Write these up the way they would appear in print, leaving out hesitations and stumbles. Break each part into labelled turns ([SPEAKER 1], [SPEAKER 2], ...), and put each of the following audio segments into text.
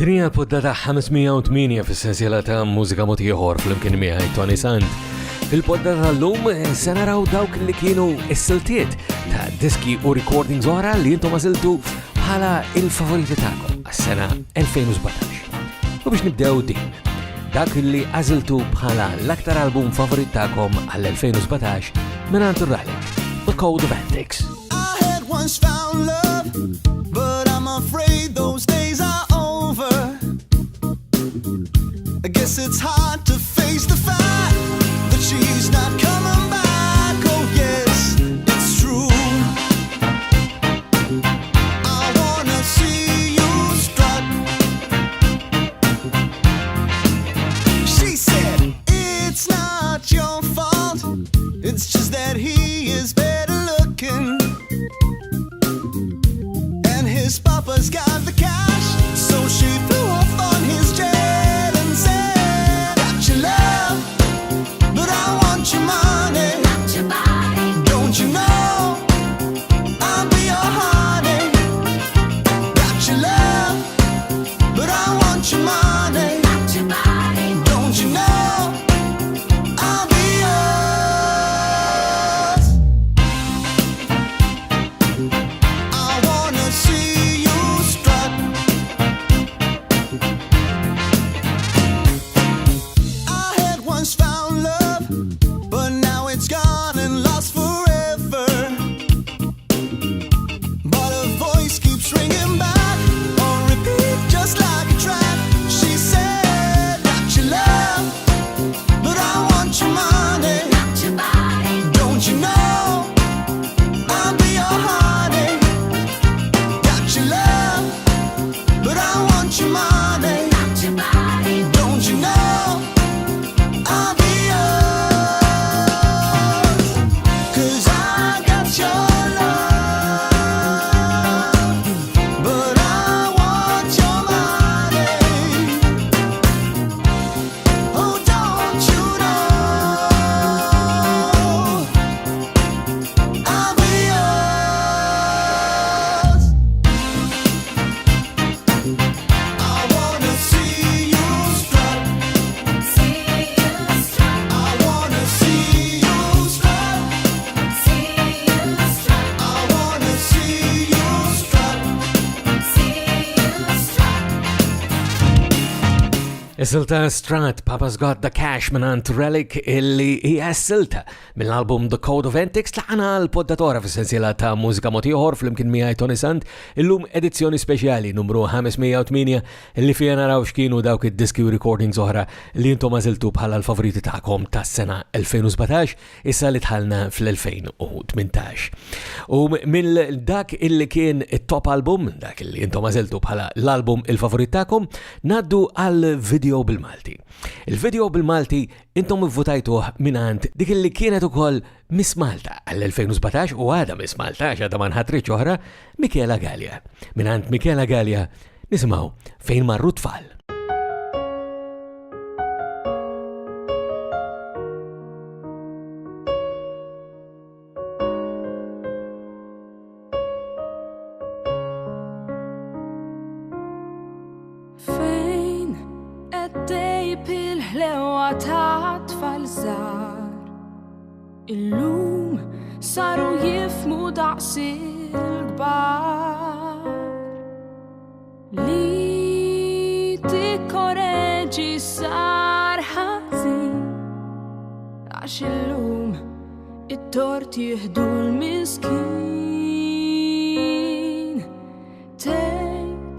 [SPEAKER 1] Dinja poddata 508 fis-sensiela ta' mużika mod ieħor fl-imkien miegħi Toni Sant. Fil-poddata tal-lum se naraw dawk li kienu s-siltiet ta' diski u recordings oħra li jintom għażiltu bħala il-favoriti tagħkom għas-sena 2017. U biex nibdew din, dak li għażiltu bħala l-aktar album favorit tagħkom għall-2017 mingħand ir-rally, The Code of Antics.
[SPEAKER 2] I had once found love, but I'm afraid those days are over. I guess it's hard to face the fact that she's not coming back. Oh yes, it's true. I wanna see you strut. She said, it's not your fault, it's just that he is better looking, and his papa's got the cash. So she flew off on his jet and said, got your love, but I want your money. Want your body. Don't you know I'll be your honey? Got your love, but I want your money. Want your body. Don't you know I'll be yours? I wanna see you strut. I had once found love, but now it's gone and lost forever. But a voice keeps ringing back on repeat, just like a trap. She said, got your love, but I want your money. Want your body. Don't you know I'll be your honey? Got your love, but I want your money. Want your body. Don't you know I'll be yours? 'Cause I got your love, but I want your money. Oh, don't you know I'll be yours? I wanna see you strut. See you strut. I wanna see you strut. See you strut. I wanna see you strut. See you strut.
[SPEAKER 1] Is-silta Strat, Papa's Got the Cash minant Relic illi hija s-silta mill-album The Code of Antics laqana l-poddatora fis-sensiela ta' mużika mod ieħor fl-imkien miegħi Toni Sant, illum edizzjoni speċjali numru 508 illi fija naraw x'kienu dawk id-diski u recordings oħra li intom għażiltu bħala l-favoriti tagħkom tas-sena 2017 issa li tħallna fl-2018. U mill dak illi kien it-top album, dak illi intom għażiltu bħala l-album il-favorit tagħkom, naddu għal video bil-Malti. Il-video bil-Malti intom votajtuh minant dik li kienet ukoll Miss Malta għall-2017 u għada Miss Malta għada manħatriċ oħra Michela Gallia. Minant Michela Gallia nisimgħu Fejn marru tfal.
[SPEAKER 3] Fejn għeddej pil-ħlewa ta' tfal żgħar, illum saru jifmu daqs il-kbar. Li tikkoreġi sar ħażin, għax illum it-tort jieħdu l-miskin. Tgħid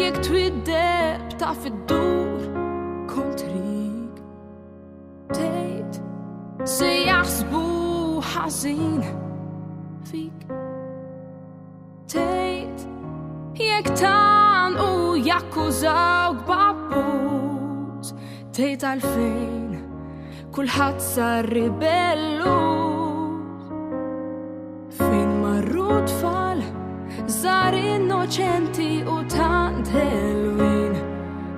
[SPEAKER 3] jekk twiddeb ta' fid-dur kull trig, tgħid se jaħsbu ħażin fik. Tgħid jekk tagħmlu jakkużawk b'abbuż, tgħid għalfejn kulħadd sar ribelluż. Fejn marru tfal żgħar innoċenti u tant ħelwin,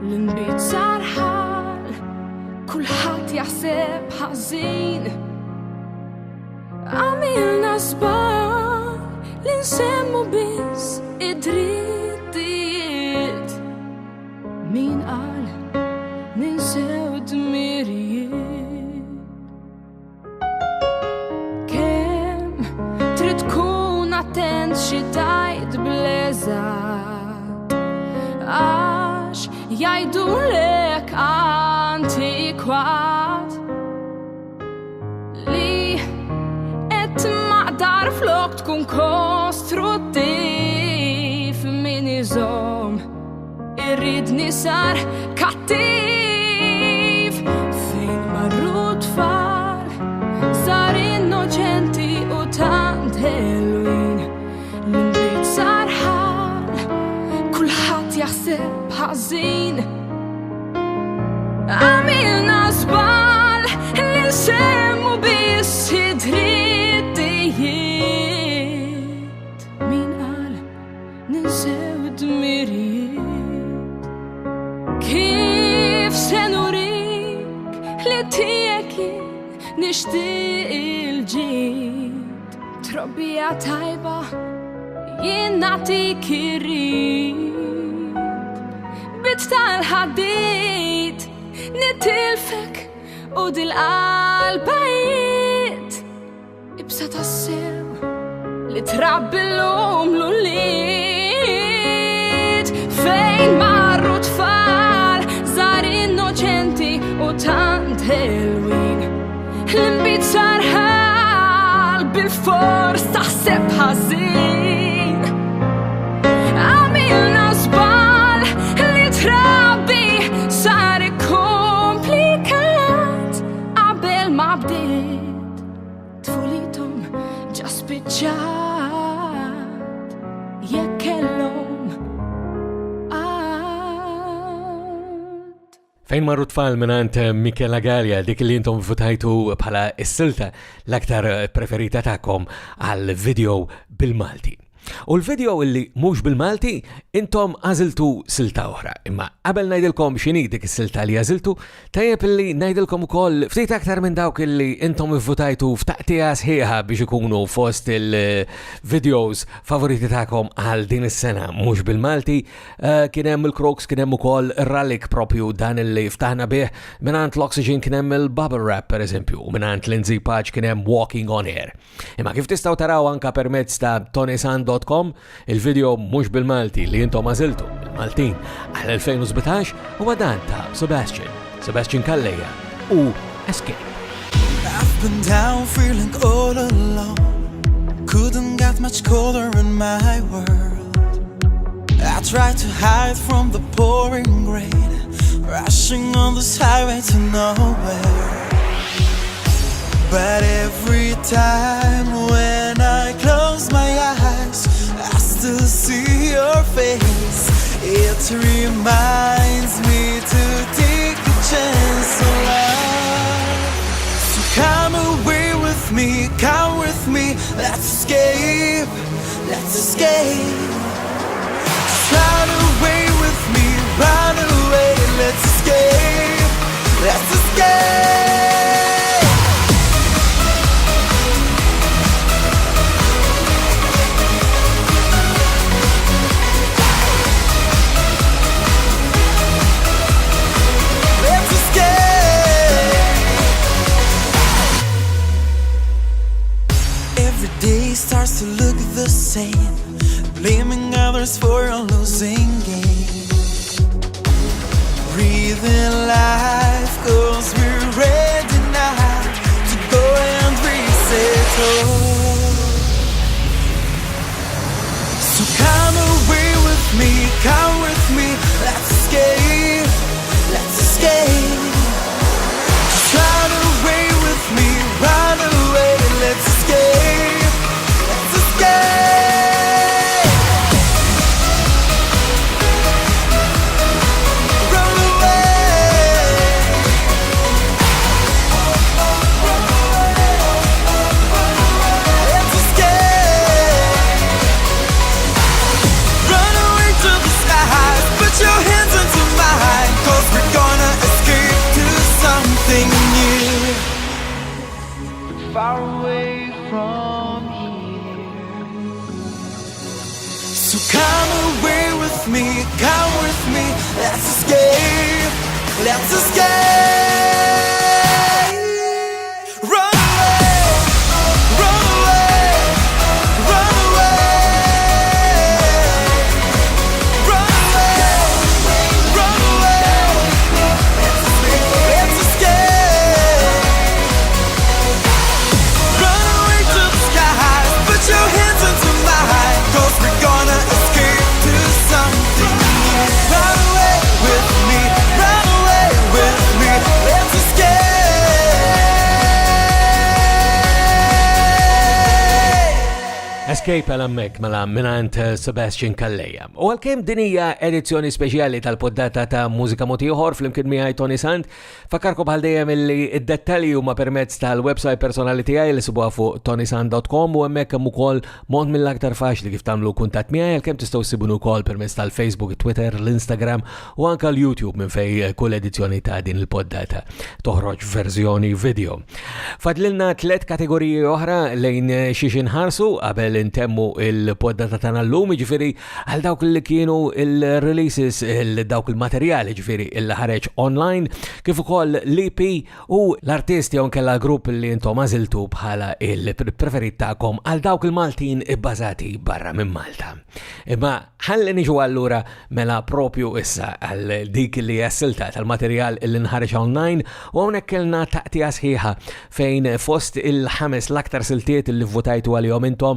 [SPEAKER 3] l-inbiet sar ħal, kulħadd jaħseb ħażin. Għamilna żball li nsemmu biss id-drittijiet, xi tajt bleżat għax jgħidulek antikwat li qed maqdar flok tkun kostruttiv min iżomm irridni sar kattiv fejn marru tfal sar innoċenti u tant ħelwin l-inbit sar ħal kulħadd jaħseb ħażin għamilna żball li nsemmu biss id-drittijiet min qal ninsew d-dmirijiet kif se nurik li tiegħek nixtieq il-ġid trobbija tajba jien nagħtik irrid bit tal-ħadid nitilfek u dil-qalbajt ibsa tassew li trabbi l-lum l-uliet fejn marru tfal żar innoċenti u tant ħelwin l-inbit sar ħal bil-fors taħseb ħażin għamilna żball li trabbi sar komplikat qabel ma bdiet tfulithom ġa spiċċat jekk kellhom qatt.
[SPEAKER 1] Fejn marru tfal minant Michela Gallia dik li intom votajtu bħala s-silta l-aktar preferita tagħkom għal video bil-Malti. U l-video illi mhux bil-Malti intom għażiltu silta oħra. Imma qabel ngħidilkom x'inhi dik is-silta li għażiltu, tajjeb illi ngħidilkom ukoll ftit aktar minn dawk illi intom ivvutajtu f'taqtija sħiħa biex ikunu fost il-videos favoriti tagħkom għal din is-sena mhux bil-Malti. Kien hemm il-Crocs, kien hemm ukoll ir-Rallik propju dan illi ftaħna bih mingħand l-Oxygen kien hemm il-Bubble Wrap pereżempju, u mingħand Lindsay Patch kien hemm Walking on Air. Imma kif tistgħu taraw anke permezz ta' ToniSant.com il-video mhux bil-Malti li intom għażiltu bil-Maltin għal-2017 huwa dan ta' Sebastian Calleja u Escape.
[SPEAKER 2] I've been down feeling all alone. Couldn't get much colder in my world. I tried to hide from the pouring rain, rushing on this highway to nowhere. But every time when I close my eyes, I still see your face. It reminds me to take a chance on life. So come away with me, come with me, let's escape, let's escape. Just run away with me, run away, let's escape, let's escape. Starts to look the same, blaming others for a losing game. Breathing life cause we're ready now to go and reset all. So come away with me, let's escape, let's escape. Just run away with me, run away, let's escape. Far away from here. So come away with me, let's escape, let's escape. Run away, run away, run away.
[SPEAKER 1] Escape għal-ammek mela minant Sebastian Kalleja. U għal-kem dinija edizzjoni speċjali tal-poddata ta' Mużika Ieħor fl-imkien miħaj Toni Sant, fakarkom bħal-dajem illi id-dettalji huma permezz tal-website personali tiegħi li sibuha fuq ToniSant.com u hemmhekk hemm ukoll mod mill-aktar faċli kif tagħmlu kuntatt miegħi għalkemm tistgħu ssibuni wkoll permezz tal-Facebook, Twitter, l-Instagram u anke l-YouTube minn fej kull edizzjoni ta' din il-poddata toħroġ verżjoni video. Fadlilna 3 kategoriji oħra lejn xiex inħarsu qabel intemmu il-poddata tagħna llum, ġifieri għal dawk li kienu il-releases dawk il-materjali ġifieri il ħareġ online kif ukoll l-EP u l-artisti jew kella grupp li intom għażiltu bħala il-preferit tagħkom għal dawk il-Maltin ibbażati barra minn Malta. Imma ħalli niġu allura mela propju issa għal dik li jassilta tal-materjal li nħareġ online u hawnhekk kellna taqtija sħiħa fejn fost il-5 l-aktar siltiet li votajtu għalihom intom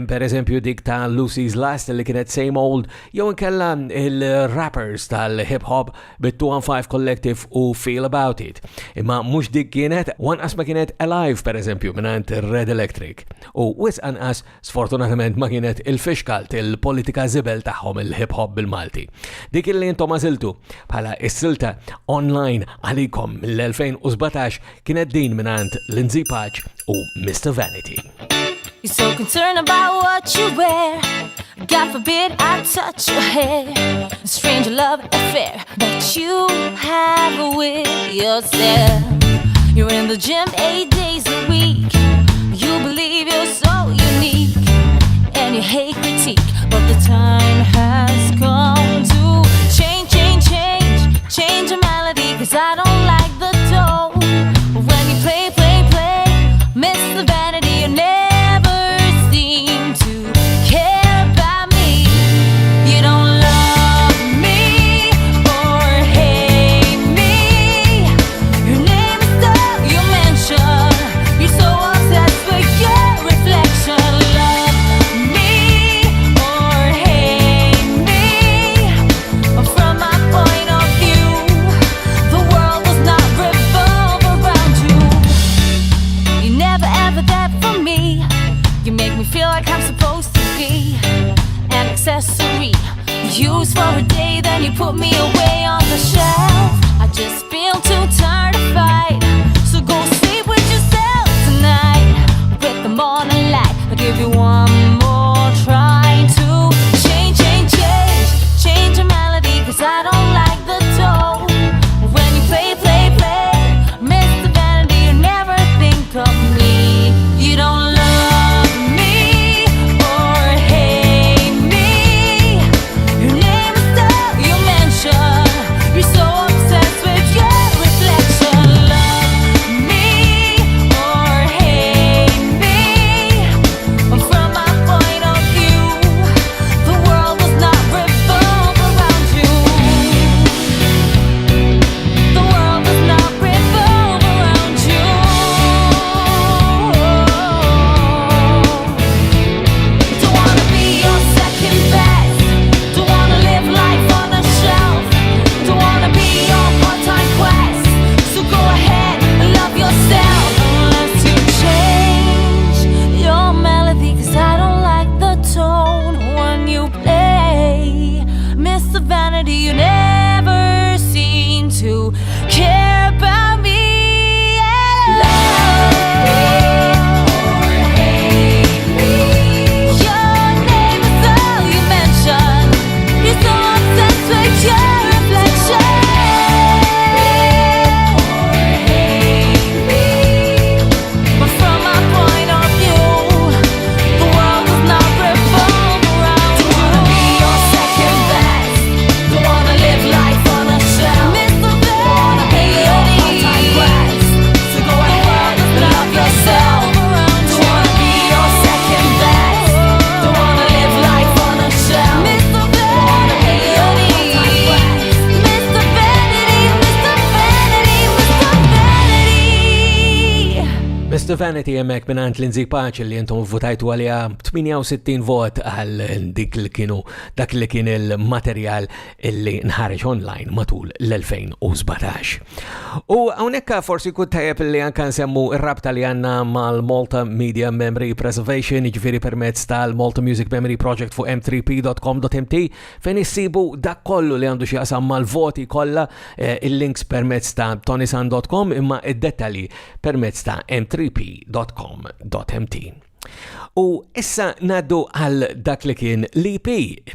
[SPEAKER 1] per eżempju dik ta' Lucy's Last li kienet Same Old jew inkella il-rappers tal-hip hop bit-215 Collective u Feel About It. Imma mhux dik kienet wanqas ma kienet Alive per eżempju minant Red Electric u wis anqas sfortunatament ma kienet il-fixkalt il-politika żibel tagħhom il-hip hop bil-Malti. Dik illi intom għażiltu bħala is-silta online għalikom mill-2017 kienet din minant Lindsay Patch u Mr. Vanity.
[SPEAKER 3] You're so concerned about what you wear. God forbid I touch your hair. A strange love affair that you have with yourself. You're in the gym 8 days a week. You believe you're so unique, and you hate critique. But the time has come to change your melody. 'Cause I don't like the tone. But when you play, miss the vanity. You never seem to care about me. You don't love me or hate me. Your name is stuck, you mention. You're so obsessed with your reflection. Love me or hate me. From my point of view, the world does not revolve around you. You never ever that for me. You make me feel like I'm supposed to be an accessory, used for a day, then you put me away on the shelf. I just feel too tired to fight, so go sleep with yourself tonight. With the morning light, I'll give you one more try to change your melody. 'Cause I don't like the tone. When you play, miss the vanity. You never think of me. You don't love me or hate me. Your name is stuck, you mention.
[SPEAKER 1] the Vanity hemmhekk mingħand Lindsay Paċ li intom votajtu għaliha 68 vot għal dak li kien il-materjal li nħareġ online matul l-2017. U hawnhekk forsi kun tajjeb li anke nsemmu r-rabta li għandna mal-Malta Media Memory Preservation, jiġifieri permezz tal-Malta Music Memory Project fuq m3p.com.mt fejn issibu dak kollu li għandu xi qasam mal-voti kollha, il-links permezz ta' ToniSant.com imma id-dettalji permezz ta' m3p.com.mt. U issa naddu għal dak li kien l-EP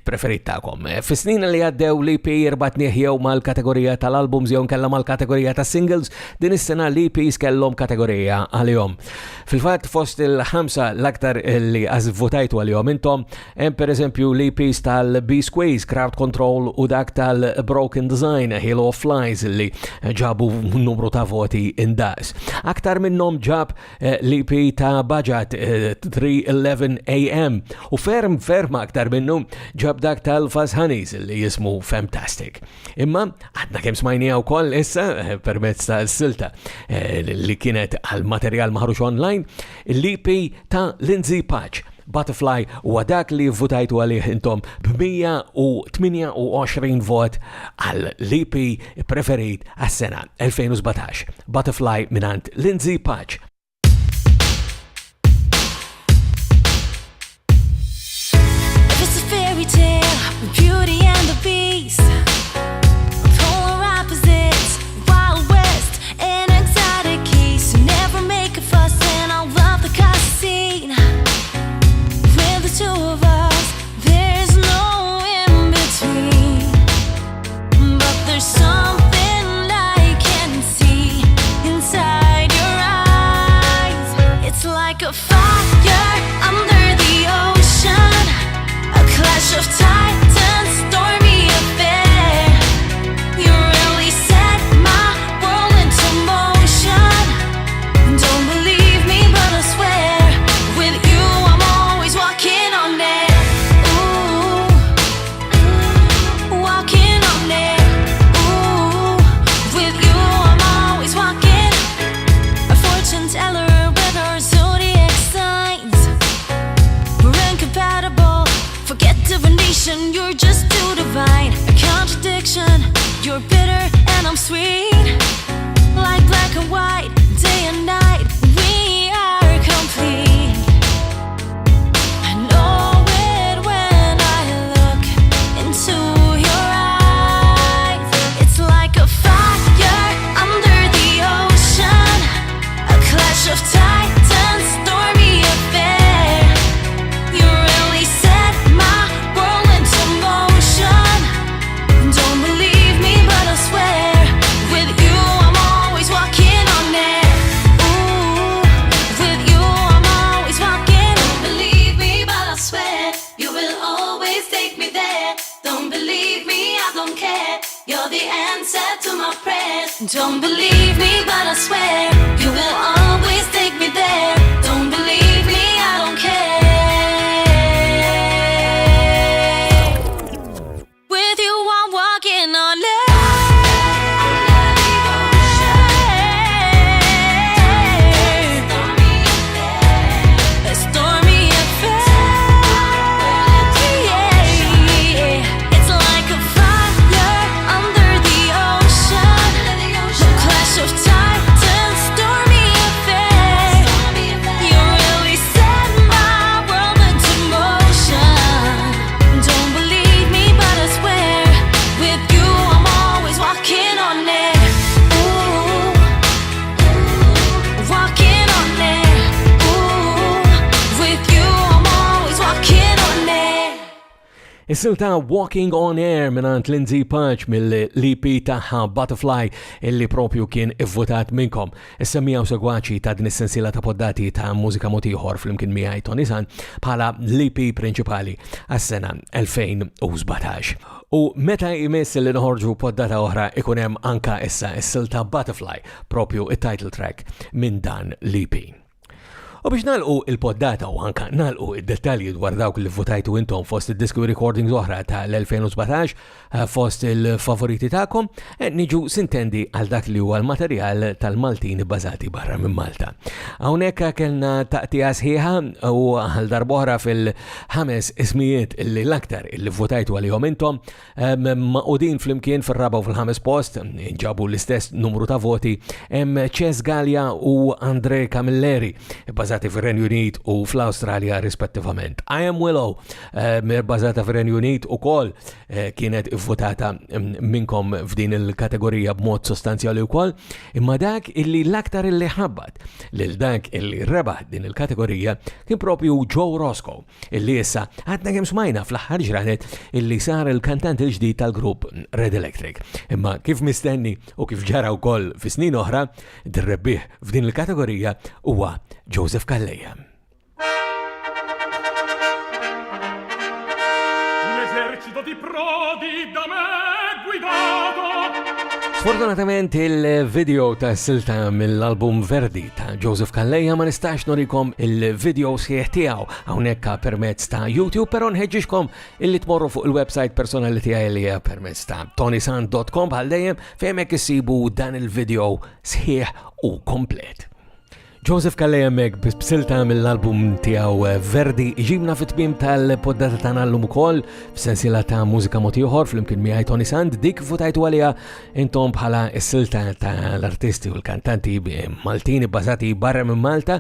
[SPEAKER 1] preferit ta'kom. Fis-snin li għaddew l-EP jirbatnieh jew mal-kategorija tal-albums jew nkella mal-kategorija ta' singles, din is-sena l-EPs kellhom kategorija għalihom. Fil-fatt fost il-ħamsa l-aktar li votajtu għalihom intom, hemm pereżempju l-EPs tal-B-Squeeze, Crowd Control u dak tal-Broken Design, Halo of Flies li ġabu numru ta' voti indaqs. Aktar minnhom ġab l-EP ta' Budget 3:11 AM u ferm aktar minnu ġab dak tal-Fuzz Honeys li jismu Fantastic. Imma għadna kemm smajnija wkoll issa permezz ta' silta li kienet għal materjal maħrux online, l-EP ta' Lindsay Paċ, Butterfly, u dak li votajtu għalih intom b-128 vot għal l-EP preferit għas-sena 2017. Butterfly minant Lindsay Paċ.
[SPEAKER 3] Beauty and the Beast, polar opposites, Wild West and exotic case. You never make a fuss and I love the cast scene. With the two of us, there's no in between. But there's something I can see inside your eyes. It's like a fire under the ocean, a clash of titans. You're just too divine, a contradiction. You're bitter and I'm sweet, like black and white, day and night. We are complete. I know it when I look into your eyes. It's like a fire under the ocean, a clash of titans, stormy affair. You really set my world into motion. Don't believe me, but I swear, with you I'm always walking on air. Ooh, with you I'm always walking. Don't believe me, but I swear, you will always take me there. Don't believe me, I don't care. You're the answer to my prayers. Don't believe me, but I swear, you will always take me there. Don't believe me, I don't care. With you I'm walking on air. A stormy affair. Yeah. It's like a fire under the ocean, a clash of titans, stormy affair. You really set my world into motion. Don't believe me, but I swear, with you I'm always walking on air. Ooh, walking on air. Ooh, with you I'm always walking on air.
[SPEAKER 1] Is-silta Walking on Air minant Lindsay Paċ mill-EP taħħa Butterfly illi propju kien ivvotat minnkom. Is-semmija u segwaċi ta' din is-sensiela ta' poddati ta' mużika mod ieħor fl-imkien miegħi Toni Sant bħala l-EP prinċipali għas-sena 2017. U meta jmiss li noħorġu poddata oħra ikun hemm anka issa is-silta Butterfly propju it-title track minn dan l-EP. U biex nalqu il-poddata u anka nalqu id-dettalji dwar dawk li votajtu intom fost id-disco recordings oħra ta' l-2017 fost il-favoriti ta'kom, niġu sintendi għal dak li huwa l-materjal tal-Maltin bbażati barra minn Malta. Hawnhekk kellna taqtija sħiħa u għal darbohra fil-5 ismijiet li l-aktar li votajtu għalihom intom maqudin fl-imkien fil-4 u fil-5 post ġabu l-istess numru ta' voti hemm Ches Gallia u Andre Camilleri bbażati fir-Renju Unit u fl-Awstralja rispettivament. I Am Willow bbażata fir-Renju Unit ukoll kienet votata minnkom f'din il-kategorija b'mod sostanzjali wkoll, imma dak illi l-aktar illi ħabbat lil dak illi rebaħ din il-kategorija kien propju Joe Roscoe, illi issa għadna kemm smajna fl-aħħar ġranet illi sar il-kantant il-ġdid tal-grupp Red Electric. Imma kif mistenni u kif ġara wkoll fi snin oħra, dir-rebbieħ f'din il-kategorija huwa Joseph Calleja.
[SPEAKER 4] L'esercito di Prodi da me guidato.
[SPEAKER 1] Sfortunatament il-video ta' silta mill-album Verdi ta' Joseph Calleja ma nistax norikom il-video sħiħ tiegħu hawnhekk permezz ta' YouTube, però nħeġġixkom illi tmorru fuq il-website personali tiegħi li hija permezz ta' ToniSant.com bħal dejjem fejn hekk issibu dan il-video sħiħ u komplet. Joseph Calleja mek b'silta mill-album tiegħu Verdi ġibna fit-tmiem tal-poddata tagħna llum ukoll f'sensiela ta' mużika mod ieħor flimkien miegħi Toni Sant, dik votajtu għaliha intom bħala s-silta tal-artisti u l-kantanti Maltini bbażati barra minn Malta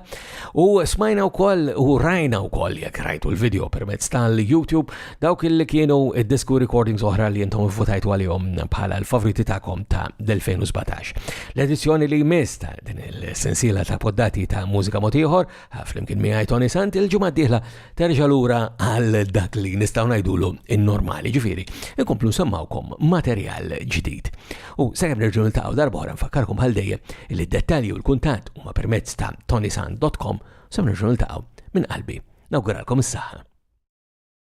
[SPEAKER 1] u smajna wkoll u rajna wkoll jekk rajtu l-video permezz tal-YouTube dawk li kienu id-disco recordings oħra li intom votajtu għalihom bħala l-favoriti tagħkom ta' l-2017. L-edizzjoni li jmiss ta' din il-sensiela ta' poddati ta' mużika mod ieħor flimkien miegħi Toni Sant il-ġimgħa d-dieħla terġa' lura għal dak li nistgħu ngħidulu in-normali, ġifieri inkomplu nsammawkom materjal ġdid. U sakemm nerġgħu niltaqgħu darb'oħra nfakkarkom bħal dejjem li d-dettalji u l-kuntatt huma permezz ta' ToniSant.com sa nerġgħu niltaqgħu minn qalbi. Nawguralkom is-saħħa.